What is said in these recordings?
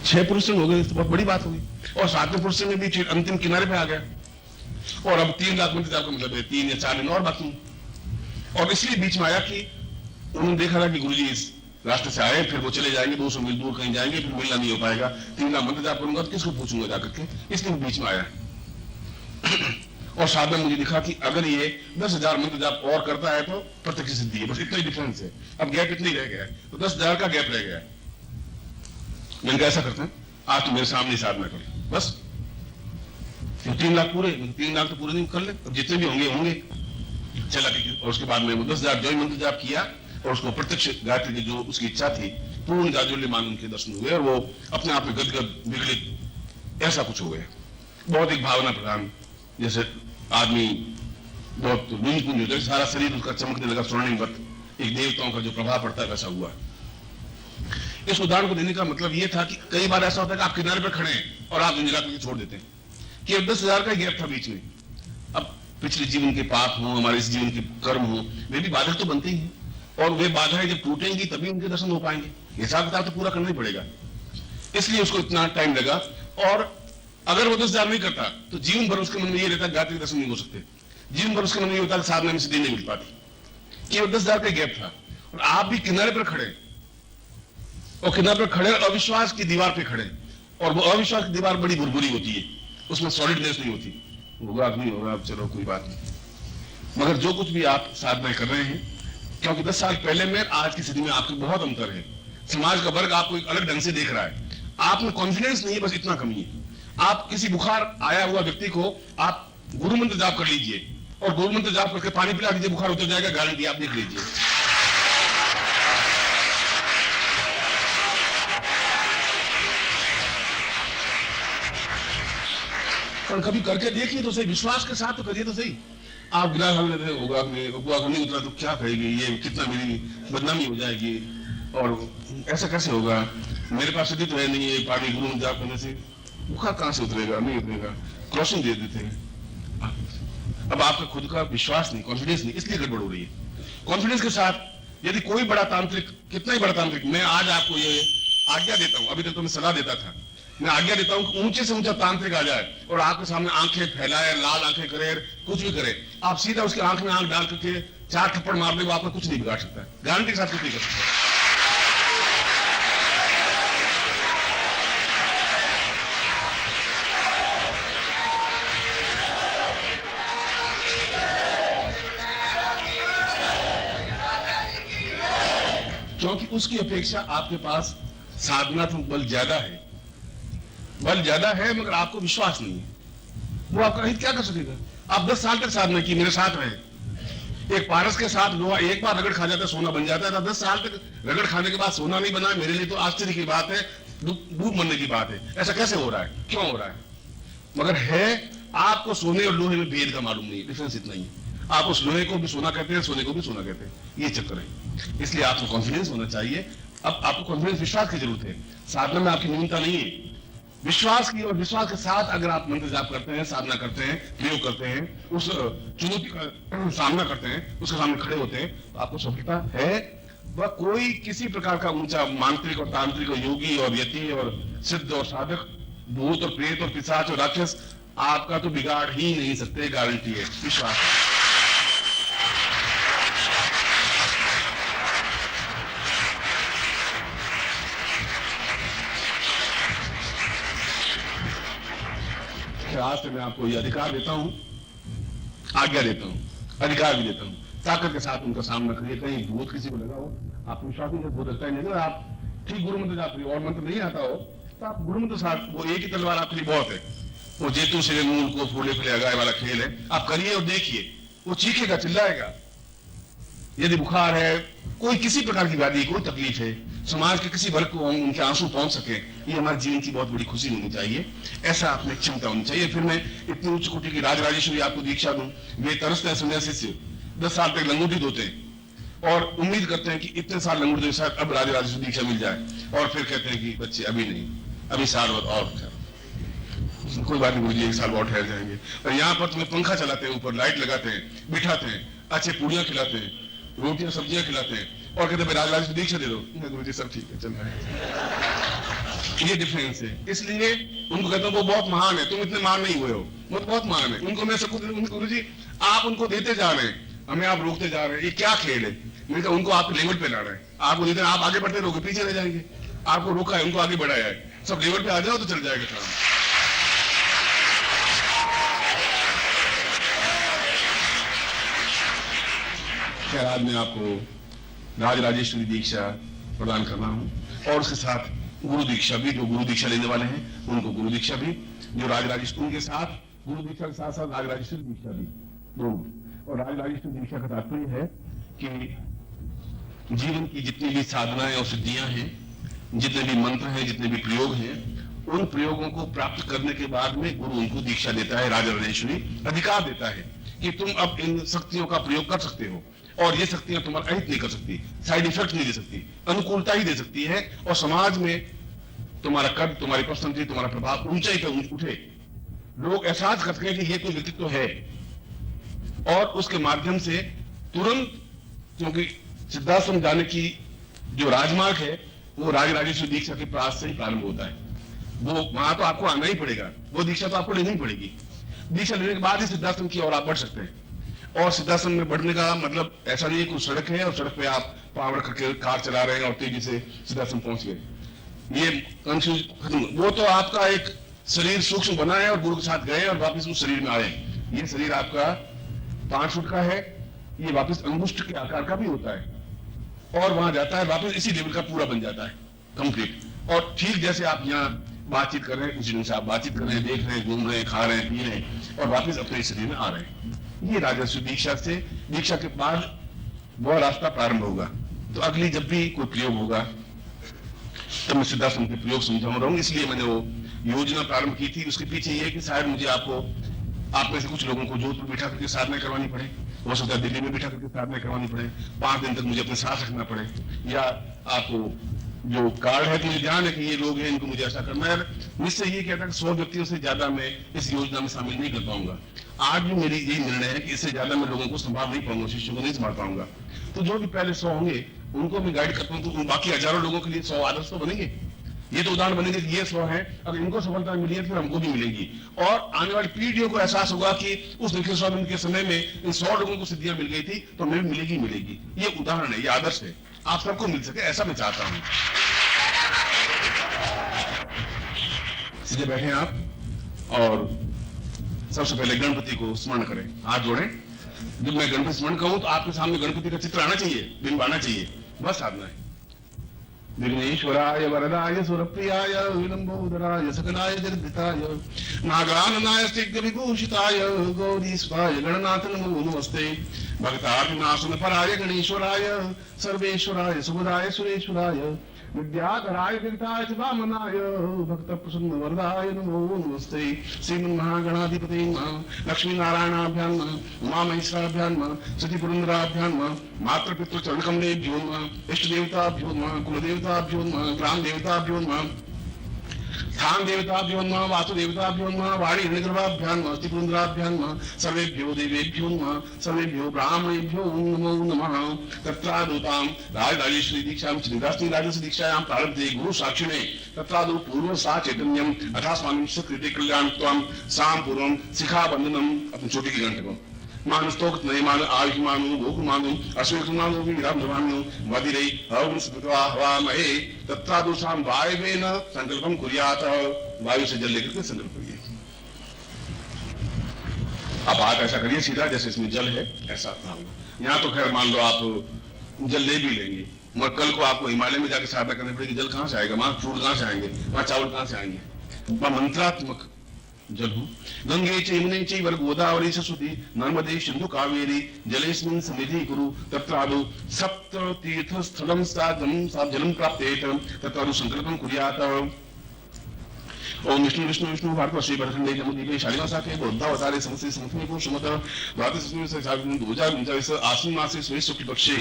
6 पुरुष हो गए तो बहुत बड़ी बात होगी। और 7वें पुरुष में भी अंतिम किनारे पे आ गया, और अब 3 लाख मंदिर का मतलब है 3 या 4 दिन और बाकी। और इसलिए बीच में आया कि उन्होंने देखा था कि गुरुजी इस रास्ते से आए, फिर वो चले जाएंगे 200 मील दूर कहीं जाएंगे, फिर मिलना नहीं हो पाएगा, 3 लाख मंदिर जाप करूंगा तो किसको पूछूंगा जाकर के, इसलिए वो बीच में आया। और साथ में मुझे दिखा कि अगर ये 10,000 मंत्र जाप और करता है तो प्रत्यक्ष सिद्धि है, बस इतना ही डिफरेंस है। अब गैप इतना ही रह गया है, तो 10,000 का गैप रह गया है। मैंने कहा ऐसा करते हैं, आज तो मेरे सामने साधना कर, बस 3 लाख पूरे, 3 लाख तो पूरे नहीं कर ले, अब जितने भी होंगे होंगे। चला ठीक है। और उसके बाद में 10,000 जो मंत्र जाप किया, और उसको प्रत्यक्ष गायत्री की जो उसकी इच्छा थी पूर्ण जाज्वल्यमान उनके दर्शन हुए, और वो अपने आप में गदगद विगलित ऐसा कुछ हो गया, बहुत एक भावना प्रधान, जैसे आदमी बहुत लुंज-पुंज हो जाए, सारा शरीर उसका चमकने लगा स्वर्णिमवत, एक देवताओं का जो प्रभाव पड़ता है वैसा हुआ। इस उदाहरण को देने का मतलब यह था कि कई बार ऐसा होता है कि आप किनारे पर खड़े हैं और आप दुनिया को छोड़ देते हैं, कि 10,000 का गैप था बीच में। अब पिछले जीवन के पाप हो, हमारे इस जीवन के कर्म हो, वे भी बाधक तो बनते ही हैं, और वे बाधाएं जब टूटेंगी तभी उनके दर्शन हो पाएंगे। हिसाब किताब तो पूरा करना ही पड़ेगा, इसलिए उसको इतना टाइम लगा। और अगर वो 10,000 नहीं करता तो जीवन भर उसके मन में ये रहता गायत्री दर्शन नहीं हो सकते, जीवन भर उसके मन में ये होता है साधना में सिद्धि नहीं मिल पाती, कि वो 10,000 का गैप था। और आप भी किनारे पर खड़े, और किनारे पर खड़े अविश्वास की दीवार पे खड़े, और वो अविश्वास की दीवार बड़ी बुरबुरी होती है, उसमें सॉलिडनेस नहीं होती, होगा नहीं होगा चलो कोई बात नहीं। मगर जो कुछ भी आप साधना कर रहे हैं, क्योंकि 10 साल पहले में आज की स्थिति में आपके बहुत अंतर है, समाज का वर्ग आपको एक अलग ढंग से देख रहा है, आप में कॉन्फिडेंस नहीं है, बस इतना कमी है। आप किसी बुखार आया हुआ व्यक्ति को आप गुरु मंत्र जाप कर लीजिए, और गुरु मंत्र जाप करके पानी पिला दीजिए, बुखार उतर जाएगा, गारंटी आप देख लीजिए। और कभी करके देखिए तो सही, विश्वास के साथ तो करिए तो सही। आप गिलास हम लेते होगा नहीं उतरा तो क्या कहेगी, ये कितना मेरी बदनामी हो जाएगी, और ऐसा कैसे होगा, मेरे पास सिद्धि तो है नहीं है, पानी गुरु मंत्र जाप करने से बुखार कहां से उतरेगा, नहीं उतरेगा, क्रॉसिंग दे देते हैं। अब आपका खुद का विश्वास नहीं, कॉन्फिडेंस नहीं, इसलिए गड़बड़ हो रही है। कॉन्फिडेंस के साथ यदि कोई बड़ा तांत्रिक, कितना ही बड़ा तांत्रिक, मैं आज आपको ये आज्ञा देता हूं, अभी तक तो मैं सलाह देता था, मैं आज्ञा देता हूं कि ऊंचे से ऊंचा तांत्रिक आ जाए और आपके सामने आंखें फैलाए, लाल आंखें करे, कुछ भी करे, आप सीधा उसकी आंख में आंख डाल करके 4 थप्पड़ मार दे, वो आपका कुछ नहीं बिगाड़ सकता, गारंटी के साथ कुछ नहीं कर सकता। क्योंकि उसकी अपेक्षा आपके पास साधनात्मक बल ज्यादा है, बल ज्यादा है, मगर आपको विश्वास नहीं है, वो आपका हित क्या कर सकेगा। आप 10 साल तक साधना की, मेरे साथ रहे, एक पारस के साथ लोहा एक बार रगड़ खा जाता है सोना बन जाता है, 10 साल तक रगड़ खाने के बाद सोना नहीं बना, मेरे लिए तो आश्चर्य की बात है, डूब मरने की बात है। ऐसा कैसे हो रहा है, क्यों हो रहा है, मगर है आपको सोने और लोहे में भेद का मालूम नहीं, डिफरेंस इतना ही है। आप उस लोहे को भी सोना कहते हैं, सोने को भी सोना कहते हैं, ये चक्कर है। इसलिए आपको कॉन्फिडेंस होना चाहिए। अब आपको कॉन्फिडेंस, विश्वास की जरूरत है, साधना में आपकी न्यूनता नहीं है, विश्वास की, और विश्वास के साथ अगर आप मंत्र जाप करते हैं, साधना करते हैं, प्रयोग करते हैं, उस चुनौती का सामना करते हैं, उसके सामने खड़े होते हैं, तो आपको सफलता है। वह कोई किसी प्रकार का ऊंचा मांत्रिक और तांत्रिक और योगी और यति और सिद्ध और साधक, भूत और प्रेत और पिशाच और राक्षस आपका तो बिगाड़ ही नहीं सकते, गारंटी है, विश्वास है। आज से मैं आपको ये अधिकार देता हूं, आज्ञा देता हूं, अधिकार भी देता हूं, ताकत के साथ उनका सामना करिए। कहीं भूत किसी को लगा हो, आपको विश्वास नहीं, भूत लगता है नहीं, आप ठीक गुरु मंत्र जाप और मंत्र नहीं आता हो तो आप गुरु मंत्र साथ, वो एक ही तलवार आपके लिए बहुत है, वो जेतु से मूल को फूले फूले अगाए वाला खेल है, आप करिए और देखिए, वो चीखेगा, चिल्लाएगा। यदि बुखार है, कोई किसी प्रकार की व्याधि, कोई तकलीफ है, समाज के किसी वर्ग को उनके आंसू पहुंच सके, ये हमारे जीवन की बहुत बड़ी खुशी होनी चाहिए, ऐसा आपने क्षमता होनी चाहिए। फिर मैं इतनी उच्च कोटि की राजराजेश्वरी आपको दीक्षा दूं, वे तरसते हैं संन्यासी से 10 साल तक लंगोटी धोते हैं और उम्मीद करते हैं कि इतने साल लंगोटी साथ अब राजराजेश्वरी दीक्षा मिल जाए, और फिर कहते हैं कि बच्चे अभी नहीं, अभी साल और कोई बात नहीं, मुझे 1 साल और ठहर जाएंगे। और यहाँ पर तुम्हें पंखा चलाते हैं, ऊपर लाइट लगाते हैं, बिठाते हैं, अच्छे पूड़ियां खिलाते हैं, रोटियां सब्जियां खिलाते हैं, और कहते हैं राजराजेश्वरी दीक्षा दे दो, गुरु जी सब ठीक है, चल रहा है। ये डिफरेंस है। इसलिए उनको कहता हूँ वो बहुत महान है, तुम इतने महान नहीं हुए हो, वो तो बहुत महान है। उनको मैं सब कुछ, गुरु जी आप उनको देते जा रहे हैं, हमें आप रोकते जा रहे हैं, ये क्या खेल है? मैंने कहा उनको आप लेवल पे ला रहे हैं, आपको देते हैं, आप आगे बढ़ते रहोगे, पीछे रह जाएंगे। आपको रोका है, उनको आगे बढ़ाया है, सब लेवल पे आ जाओ तो चल जाएगा काम। खैर आज मैं आपको राजराजेश्वरी दीक्षा प्रदान करना हूं और उसके साथ गुरु दीक्षा भी, जो गुरु दीक्षा लेने वाले हैं उनको गुरु दीक्षा भी, जो राजराजेश्वरी के साथ गुरु दीक्षा के साथ साथ राजराजेश्वरी दीक्षा भी दोनों। और राजराजेश्वरी दीक्षा का तात्पर्य है कि जीवन की जितनी भी साधनाएं और सिद्धियां हैं, जितने भी मंत्र हैं, जितने भी प्रयोग हैं, उन प्रयोगों को प्राप्त करने के बाद में गुरु उनको दीक्षा देता है, राजराजेश्वरी अधिकार देता है कि तुम अब इन शक्तियों का प्रयोग कर सकते हो और ये शक्तियां तुम्हारा अहित नहीं कर सकती, साइड इफेक्ट नहीं दे सकती, अनुकूलता ही दे सकती है और समाज में तुम्हारा कद, तुम्हारी पर्सनैलिटी, तुम्हारा प्रभाव ऊंचाई पर उठे, लोग एहसास करते हैं कि ये कोई व्यक्तित्व है। और उसके माध्यम से तुरंत, क्योंकि सिद्धाश्रम जाने की जो राजमार्ग है वो राजराजेश्वरी दीक्षा के पास से ही प्रारंभ होता है। वो वहां तो आपको आना ही पड़ेगा, वो दीक्षा तो आपको लेनी ही पड़ेगी। दीक्षा लेने के बाद ही सिद्धाश्रम की ओर आप बढ़ सकते हैं। और सिद्धाश्रम में बढ़ने का मतलब ऐसा नहीं है कि सड़क है और सड़क पे आप पावर करके कार चला रहे हैं और तेजी से सिद्धाश्रम पहुंच गए, ये कंफ्यूज खत्म। वो तो आपका एक शरीर सूक्ष्म बना है और गुरु के साथ गए और वापस उस शरीर में आए। ये शरीर आपका 5 फुट का है, ये वापस अंगुष्ठ के आकार का भी होता है और वहां जाता है, वापस इसी लेवल का पूरा बन जाता है कंप्लीट। और ठीक जैसे आप यहाँ बातचीत कर रहे हैं, उसी ढंग से आप बातचीत कर रहे हैं, देख रहे हैं, घूम रहे हैं, खा रहे हैं, पी रहे हैं और वापस अपने शरीर में आ रहे हैं। ये राजराजेश्वरी दीक्षा से, दीक्षा के बाद वह रास्ता प्रारंभ होगा। तो अगली जब भी कोई प्रयोग होगा तो मैं सिद्धाश्रम के प्रयोग समझाऊं रहा हूं। इसलिए मैंने वो योजना प्रारंभ की थी। उसके पीछे ये कि शायद मुझे आप में से कुछ लोगों को जोधपुर बिठा करके साधना करवानी पड़े, हो सकता है दिल्ली में बिठा करके साधना करवानी पड़े, 5 दिन तक मुझे अपने साथ रखना पड़े, या आपको जो कार्ड है, तो मुझे ध्यान है कि ये लोग हैं, इनको मुझे ऐसा करना है। मुझसे ये कहता है कि 100 व्यक्तियों से ज्यादा मैं इस योजना में शामिल नहीं कर पाऊंगा। आज भी मेरी यही निर्णय है कि इससे ज्यादा मैं लोगों को संभाल नहीं पाऊंगा, शिष्यों को नहीं संभाल पाऊंगा। तो जो भी पहले 100 होंगे उनको मैं गाइड करता हूँ, तो उन बाकी हजारों लोगों के लिए 100 आदर्श तो बनेंगे। ये तो उदाहरण बनेंगे कि ये 100 है, अगर इनको सफलता मिली है फिर हमको भी मिलेगी। और आने वाली पीढ़ियों को एहसास होगा कि उस निखिल स्वामी के समय में इन 100 लोगों को सिद्धियां मिल गई थी, तो हमें मिलेगी मिलेगी। ये उदाहरण है, ये आदर्श है, आप सबको मिल सके ऐसा मैं चाहता हूं। सीधे बैठे आप और सबसे पहले गणपति को स्मरण करें, हाथ जोड़ें। जब मैं गणपति स्मरण कहूं तो आपके सामने गणपति का चित्र आना चाहिए, बिंब आना चाहिए, बस साधना है। विघ्नेश्वराय वरदाय सुरप्रियाय विलंबोदराय सकलाय जगद्धिताय नागाननाय विभूषिताय गौरीस्वाय गणनाथ नमो नमस्ते। भक्तार्थिनाशन पराय गणेश्वराय सर्वेश्वराय सुभदाय सुरेश्वराय विद्याधराय विद्याय वामनाय भक्त प्रसन्न वरदाय नमो नमस्ते। श्रीमन् महागणाधिपते नमः, लक्ष्मी नारायणाभ्यां नमः, उमा महेश्वराभ्यां नमः, सती पुरंदराभ्यां नमः, मातृपितृ चरणकमलेभ्यो नमः, इष्ट देवताभ्यो नमः, कुल देवताभ्यो नमः, ग्राम देवताभ्यो नमः, स्थान देवताभ्यो नमः, वासु देवताभ्यो नमः, वाणी हिरण्यगर्भाभ्यां नमः, सती पुरंदराभ्यां नमः, सर्वेभ्यो देवेभ्यो नमः, सर्वेभ्यो ब्राह्मणेभ्यो नमो नमः। तत्रादुतां राजराजेश्वरी दीक्षां श्रीदासनी राजराजेश्वरी दीक्षायां प्रारब्धे गुरु साक्षिणे तत्रादु पूर्व सा चैतन्यम अथा स्वामी सकृते कल्याणत्वं साम पूर्वं शिखाबंधनम। अपनी छोटी की घंटे को मानस्तोक्त नयमान आयुष्मानु गोकुमानु अश्वेकुमानु विरामधर्मानु मदिरे हवं स्मृत्वा हवामहे तत्रादुषां वायवेन संकल्पं कुर्यात्। वायु से जल लेकर के संकल्प करिए। आप हाथ ऐसा करिए सीधा, जैसे इसमें जल है ऐसा होगा। यहाँ तो खैर मान लो आप जल ले भी लेंगे, मगर कल को आपको हिमालय में जाकर साधना करनी पड़ेगी। जल कहाँ से आएगा, वहां फ्रूट कहाँ से आएंगे, वहां चावल कहाँ से आएंगे, वहां मंत्रात्मक जल हो। गंगे चैमुने चैव गोदावरी सरस्वती नर्मदे सिंधु कावेरी जलेस्मिन् सन्निधि कुरु तत्रादौ सप्त तीर्थ स्थलं सा जलं प्राप्तेत तत्रादौ संकल्पं कुर्यात्। ओम विष्णु विष्णु विष्णु भारत श्री भरखंडे जमुदीपे शालिवासाके बौद्धावतारे समस्ते समस्ते को सुमत 2019 आश्विन मासे शुक्ल पक्षे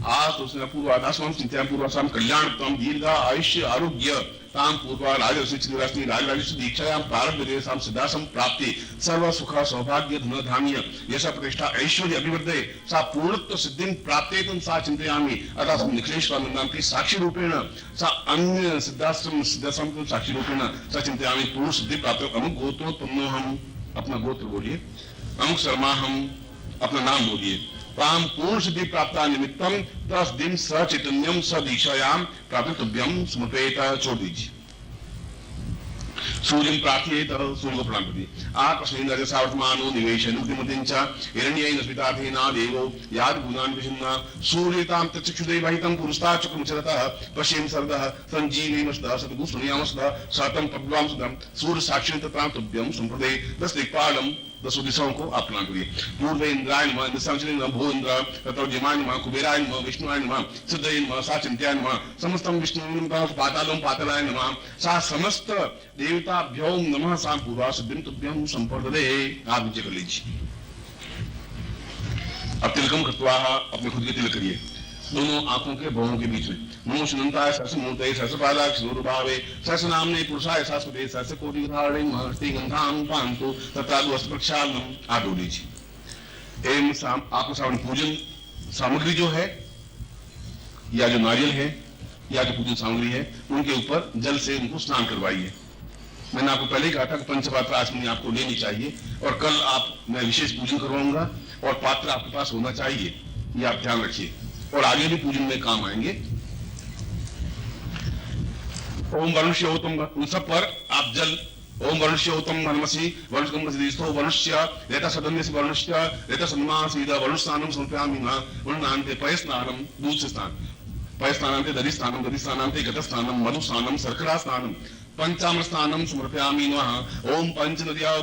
आज उसने पूर्वाधास्वाम चिंत्या पूर्वासाम कल्याण तम दीर्घ आयुष्य आरोग्य ताम पूर्वा राजसी राजराजेश दीक्षायां प्रारब्ध देशाम सिद्धासम प्राप्ति सर्व सुख सौभाग्य धन धान्य यश प्रतिष्ठा ऐश्वर्य अभिवृद्धे सा पूर्णत्व सिद्धिं प्राप्तेतुं सा चिंतयामि अतः निखिलेश्वरानंदां की साक्षी रूपेण सा अन्य सिद्धाश्रम साक्षी रूपेण सा चिंतयामि पूर्ण सिद्धि प्राप्त अमुक गोत्रोत्पन्नो हम अपना गोत्र बोलिए, अमुक शर्मा हम अपना नाम बोलिए, ताम पूर्ण सिद्धि प्राप्त निमित्तम तस दिन सचैतन्यम सदीक्षायाम प्राप्तव्यम समर्पयेत। छोड़ दीजिए। सूर्यं प्रार्थयेत, सूर्य को प्रणाम करिए। आकाशेन रजसावर्तमानो निवेशन मुक्तिमतिं च हिरण्येन स्मितार्थेना देवो याद गुणान् विशन्ना सूर्यतां तच्चक्षुदेवहितं पुरस्तात् चक्रमुचरतः पश्येम सरदः संजीवेमस्तः सद्गुस्मयामस्तः सतं पद्वां सुदं सूर्य साक्षी तत्रां तुभ्यं संप्रदे दस दिक्पालम 10 दिशाओं को आप प्रणाम करिए। पूर्व इंद्राय नमः, दशांशने नमः, भो इंद्र तत्वज्यमाय नमः, कुबेराय नमः, विष्णुवाय नमः, सिद्धये नमः, सा चिंत्याय नमः, समस्तम विष्णुं पातालम पातालाय नमः, सा समस्त देवताभ्यो नमः, सा पूर्वा सिद्धिं तुभ्यं संप्रददे। आप नीचे कर लीजिए। अब तिलकम कृत्वा अपने खुद के तिलक करिए दोनों आंखों के भवों के बीच में। नमो सुनंताय सरसमूर्तये सरसपादाय क्षणोरुभावे सरसनाम्ने पुरुषाय शाश्वते सरसकोटिधारणे महर्षि गंधां पान्तु तत्रादु वस्त्रप्रक्षालनम। आप डो लीजिए। एवं आपको सावन पूजन सामग्री जो है या जो नारियल है या जो पूजन सामग्री है उनके ऊपर जल से उनको स्नान करवाइए। मैंने आपको पहले ही कहा था कि पंचपात्र आचमनी आपको लेनी चाहिए और कल मैं विशेष पूजन करवाऊंगा और पात्र आपके पास होना चाहिए, ये आप ध्यान रखिए और आगे भी पूजन में काम आएंगे। ओम वरुष्य होतम, उन सब पर आप जल ओम वरुष्य होतम हनुमसी वरुष्यस्थो वरुष्य रेता सदन्य से वरुष्य रेता सन्मा सीधा वरुष्यानम समर्पयामि वरुणान्ते पय स्नानम, दूध से स्नान, पय स्नानान्ते दधि स्नानान्ते गत स्नानम, मधु स्नानम, शर्करा स्नानम, पंचामृत स्नानम समर्पयामि नमः। ओम पंच नद्याः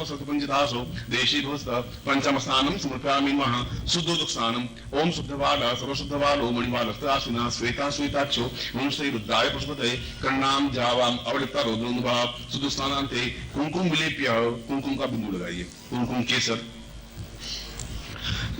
सतपंचदासो देशे भवस्तः पंचामृत स्नानम समर्पयामि नमः। शुद्धोदक स्नानम। ओम शुद्धवाल सर्वशुद्धवालो मणिवालस्त्राश्विना श्वेता श्वेताक्षो मनुष्य रुद्राय पशुपतये कर्णाम जावाम अवलिप्ता रौद्रोन्भा। शुद्ध स्नानान्ते कुंकुम विलेप्य, कुंकुम का बिंदु लगाइए, कुंकुम केसर,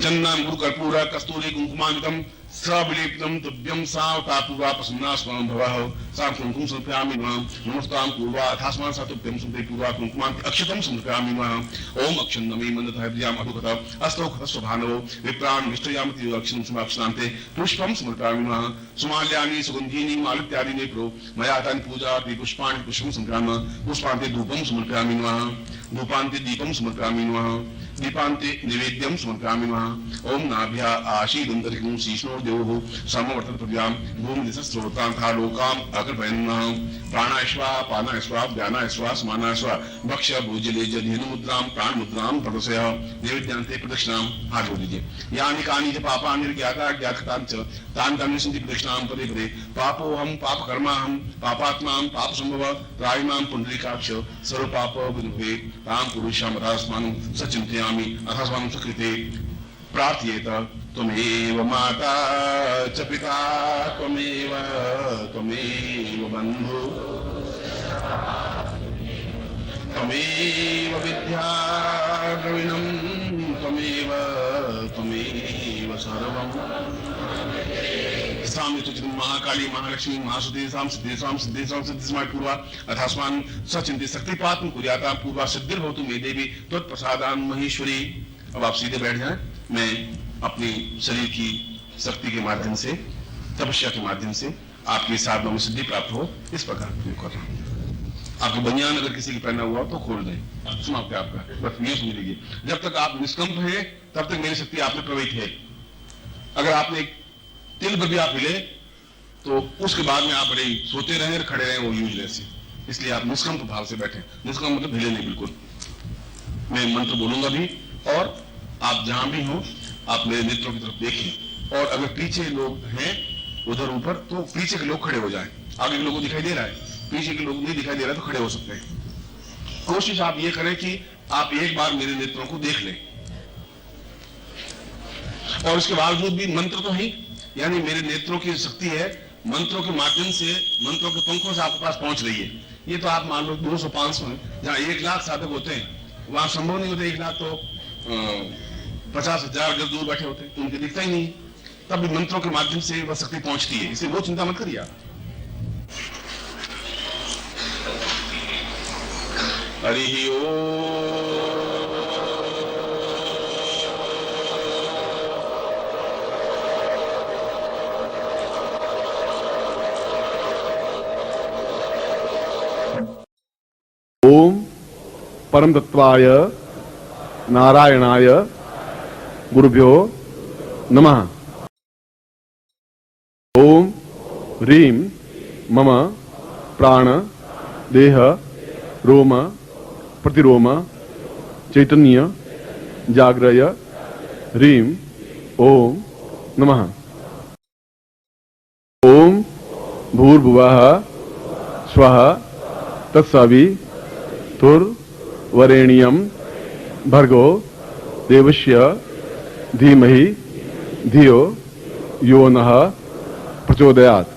चंदन गुरु कर्पूर कस्तूरी कुंकुमान्वितम सविलेपितम तुभ्यं सावता पूर्वा प्रसन्ना स्मरणं भवः। सा कुंकुम समर्पयामि नमः। नमस्तां पूर्वा अथास्मान् सा तुभ्यं समर्पये पूर्वा कुंकुमान् अक्षतं समर्पयामि नमः। ओम अक्षन्नमे मन्दतः विद्याम् अधुकतः अस्तौ खतस्व भानवो विप्रान् विष्टयामति अक्षं समाक्षान्ते पुष्पं समर्पयामि नमः। सुमाल्यानि सुगन्धीनि मालित्यादि नेप्रो मया तानि पूजार्थे पुष्पाणि पुष्पं समर्पयामि। पुष्पान्ते धूपं समर्पयामि नमः। धूपान्ते दीपं समर्पयामि नमः। दीपान्ते निवेद्यं समर्पयामि नमः। ओम नाभ्या आशीदन्तरिक्षं शीष्णो देवो समवर्तत पृथ्व्यां भूमिदिशस्रोतान्था लोकाम् अग्रपयन्नः। प्राणाश्वा पानाश्वा व्यानाश्वा समानाश्वा भक्ष भोजले जधेनु मुद्रां प्राण मुद्रां प्रदर्शय। नैवेद्यान्ते प्रदक्षिणां। हाथ जोड़ दीजिए। यानि कानि च पापानि ज्ञाता ज्ञाततानि च तानि तानि सन्ति प्रदक्षिणां पदे पदे। पापोऽहं पापकर्माहं पापात्मा पापसम्भव त्रायिमां पुण्डरीकाक्ष सर्वपाप विनुहे तां पुरुषां रास्मानं सचिन्तयामि अथास्मानं सकृते प्रार्थयेत। त्वमेव माता च पिता त्वमेव बन्धु त्वमेव विद्या द्रविणं त्वमेव सर्वम्। महाकाली महालक्ष्मी महासुदेशां सिद्धेशां सिद्धिस्माय पूर्वा अथास्मान् सचिन्ते शक्तिपातं कुर्यातां पूर्वा सिद्धिर्भवतु मे देवी त्वत्प्रसादान् महेश्वरी। अब आप सीधे बैठ जाएं। मैं अपनी शरीर की शक्ति के माध्यम से तपस्या के माध्यम से आपकी साधना में सिद्धि प्राप्त हो इस प्रकार प्रयोग कर रहा हूं। आपको बनियान अगर किसी की पहना हुआ तो खोल दें, समाप्त है आपका। बस ये समझ लीजिए, जब तक आप निष्कंप है तब तक मेरी शक्ति आप में प्रवहित है। अगर आपने एक तिल पर भी आप हिले तो उसके बाद में आप बड़े सोते रहे और खड़े रहे, वो यूजलेस है। इसलिए आप निष्कंप भाव से बैठे। निष्कंप मतलब हिले नहीं बिल्कुल। मैं मंत्र बोलूंगा भी और आप जहां भी हो आप मेरे नेत्रों की तरफ देखें और अगर पीछे लोग हैं उधर ऊपर तो पीछे के लोग खड़े हो जाएं। आगे के लोगों को दिखाई दे रहा है, पीछे के लोग नहीं दिखाई दे रहा तो खड़े हो सकते हैं। कोशिश आप ये करें कि आप एक बार मेरे नेत्रों को देख लें और उसके बावजूद भी मंत्र तो है, यानी मेरे नेत्रों की शक्ति है, मंत्रों के माध्यम से मंत्रों के पंखों से आपके पास पहुंच रही है। ये तो आप मान लो 200-500 है, जहां 1 लाख साधक होते हैं वहां संभव नहीं होते 1 लाख तो 50,000 गज दूर बैठे होते हैं, उनके दिखता ही नहीं। तब मंत्रों के माध्यम से वह शक्ति पहुंचती है, इसलिए वो चिंता मत करिए आप। हरि ओम परम तत्वाय नारायणाय गुरुभ्यो नमः। ओम ह्रीं मम प्राण देह रोम प्रतिरोम चैतन्य जाग्रय ह्रीं ओम नमः। ओम भूर्भुवः स्वः तत्सवितुर्वरेण्यं भर्गो देवस्य धीमहि धियो यो नः प्रचोदयात्।